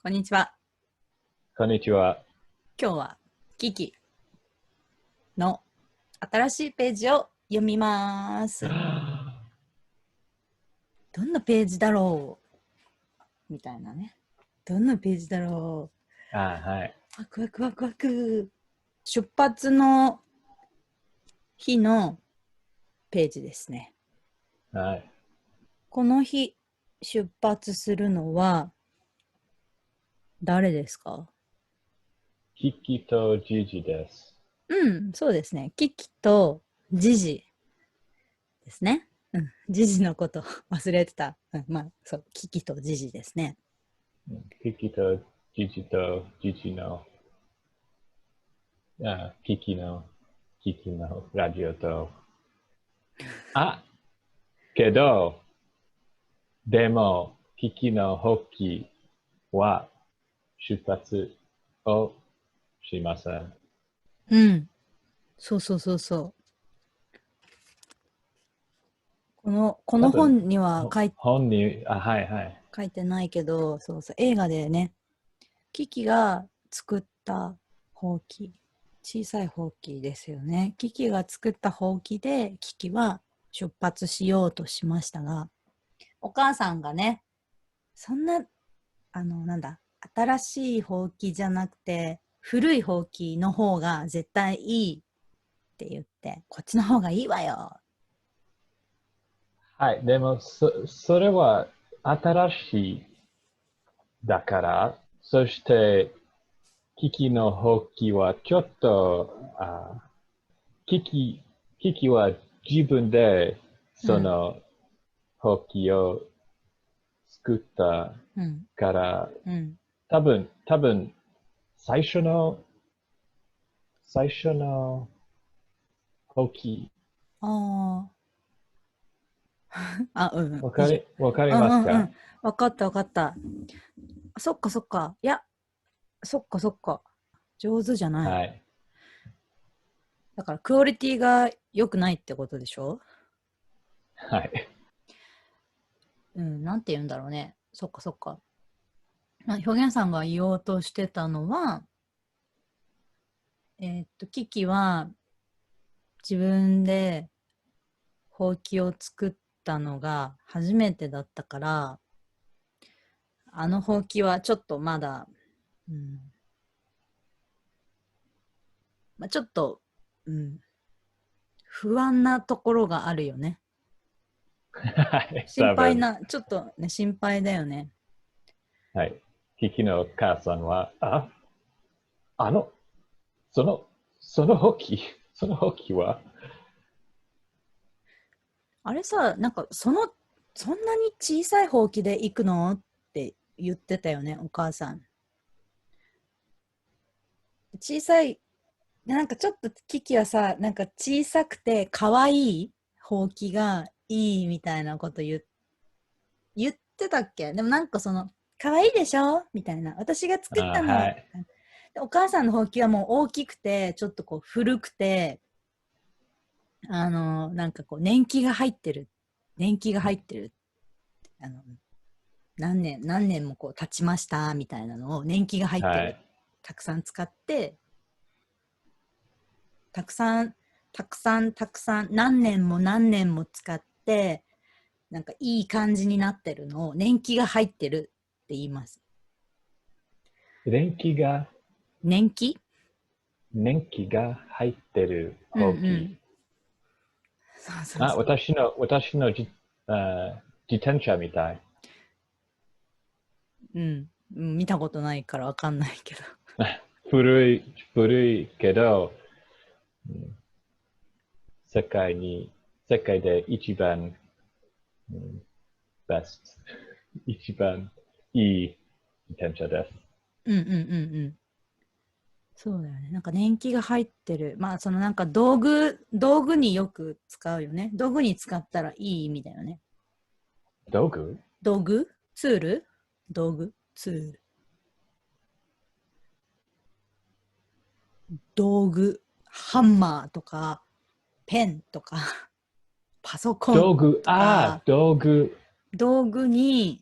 こんにちは。こんにちは。今日はキキの新しいページを読みます。どんなページだろうみたいなね。どんなページだろう。はい。ワクワクワクワク。出発の日のページですね。はい。この日出発するのは誰ですか？キキとジジです。うん、そうですね。キキとジジですね。ジジのこと忘れてた。まあ、そう、キキとジジですね。キキとジジの、キキのラジオと、けど、でも、キキのホッキーは出発をしません。うん。そうそうそうそう。この多分、本には本に、はいはい。書いてないけど、そうそう、映画でね、キキが作ったほうき、小さいほうきですよね。キキが作ったほうきで、キキは出発しようとしましたが、お母さんがね、そんな、なんだ、新しいほうきじゃなくて、古いほうきの方が絶対いいって言って、こっちの方がいいわよ。はい。でも、それは新しいだから、そして、キキのホッキはちょっと、キキ、キキは自分でうん、そのホッキを作ったうん、から、うん。多分、最初の、最初のホッキ、ああ、うん、うん、いいよ。わかりうんうんうん。ますか？わかったわかった。そっかそっか。いや、そっかそっか。上手じゃない。はい。だからクオリティが良くないってことでしょ？はい。うん、なんて言うんだろうね。そっかそっか。まあ、表現さんが言おうとしてたのは、キキは自分でほうきを作ったのが初めてだったから、あのほうきはちょっとまだ、うん、まあ、ちょっと、うん、不安なところがあるよね。はい。多分。心配な、ちょっとね、心配だよね。はい。キキの母さんは、あの、その、そのホッキ、そのホッキは、あれさ、なんかそんなに小さいほうきで行くのって言ってたよね、お母さん。小さい、なんかちょっとキキはさ、なんか小さくて可愛いほうきがいいみたいなこと言ってたっけ？でもなんか可愛いでしょみたいな。私が作ったの。はい。でお母さんのほうきはもう大きくて、ちょっとこう古くて、なんかこう年季が入ってる。年季が入ってる。あの、何年もこう経ちましたみたいなのを年季が入ってる。はい。たくさん使って、たくさん、たくさん、たくさん、何年も何年も使って、なんかいい感じになってるのを年季が入ってるって言います。電気が、年季。年季が入ってるうんうホッキ。ん。そうそうそう。私の自転車みたい。うん。見たことないからわかんないけど。古いけど、うん世界に、世界で一番、ベスト、一番いい自転車です。うんうんうんうん。そうだよね。なんか年季が入ってる。まあ、なんか道具によく使うよね。道具に使ったらいい意味だよね。道具道具ツール道具ツール。道具、ハンマーとか、ペンとか、パソコンとか、道具。道具に、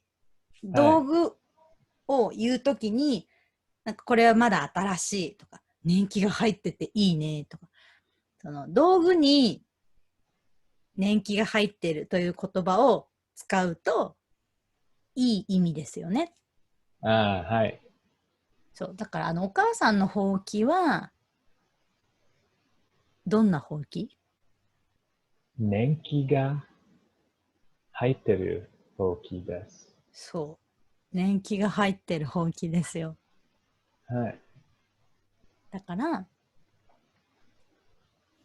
道はい。具を言うときに、なんかこれはまだ新しいとか、年季が入ってていいねとか、その道具に年季が入ってるという言葉を使うといい意味ですよね。ああ、はい。そう。だからお母さんのほうきは、どんなほうき？年季が入ってるほうきです。そう。年季が入ってるほうきですよ。はい。だから、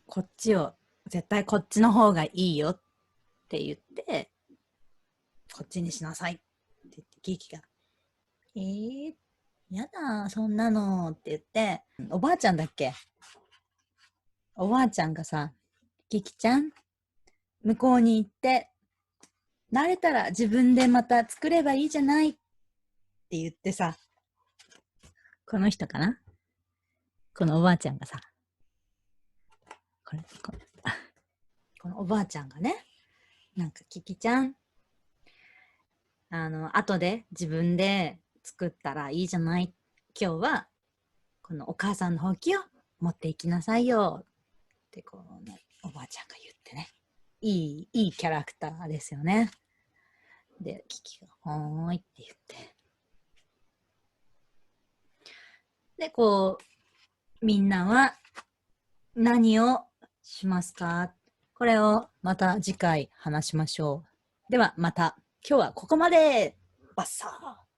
こっちを、絶対こっちの方がいいよって言って、こっちにしなさいって言って、キキが、やだ、そんなのって言って、おばあちゃんだっけ？おばあちゃんがさ、キキちゃん、向こうに行って、慣れたら自分でまた作ればいいじゃないって言ってさ、この人かな、このおばあちゃんがさ、このおばあちゃんがね、なんかキキちゃん、後で自分で作ったらいいじゃない。今日は、このお母さんのほうきを持っていきなさいよ。ってこうね、おばあちゃんが言ってね。いいキャラクターですよね。で、キキが、ほーいって言って。で、こう、みんなは何をしますか？これをまた次回話しましょう。ではまた、今日はここまで。バッサー。